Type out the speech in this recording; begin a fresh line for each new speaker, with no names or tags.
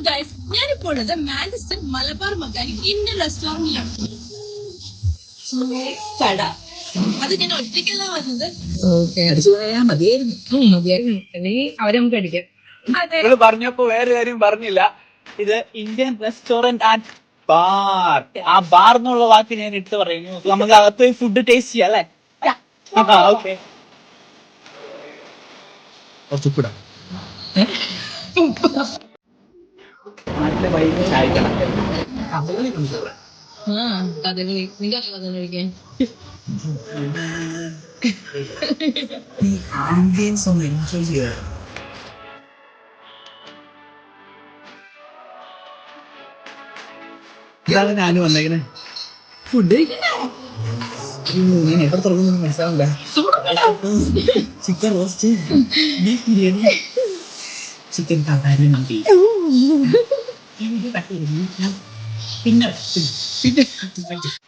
Guys ഞാനിപ്പോൾ ഉള്ളത് Manchester Malabar Makkani Indian റെസ്റ്റോറന്റിലാണ്. കട അത് ഞാൻ ഒറ്റയ്ക്കല്ല വന്നത്.
അവരെ നമുക്ക് അടിക്കാം.
അതെ,
പറഞ്ഞപ്പോ വേറെ കാര്യം പറഞ്ഞില്ല. ഇത് ഇന്ത്യൻ റെസ്റ്റോറന്റ് ആൻഡ് ബാർ. ആ ബാർ എന്നുള്ള വാക്ക് ഞാൻ എടുത്ത് പറയുന്നു. നമുക്ക് അകത്ത് ഫുഡ് ടേസ്റ്റ് ചെയ്യാം അല്ലേ? ഓക്കെ. നാട്ടിലെ വൈകി ചായക്കണം.
കഥകളി നിന്റെ കഥ കഴിക്കാൻ
ആംബിയൻസ് ഒന്ന് എൻജോയ് ചെയ്യുക. ഇതാണ് ഞാനും വന്നേക്കണേ. ഫുഡ് എവിടെ തുറക്കുന്നു മനസ്സിലാവില്ല. Chicken roast, beef biryani, chicken കാന്താരി മന്തി, പിന്നെ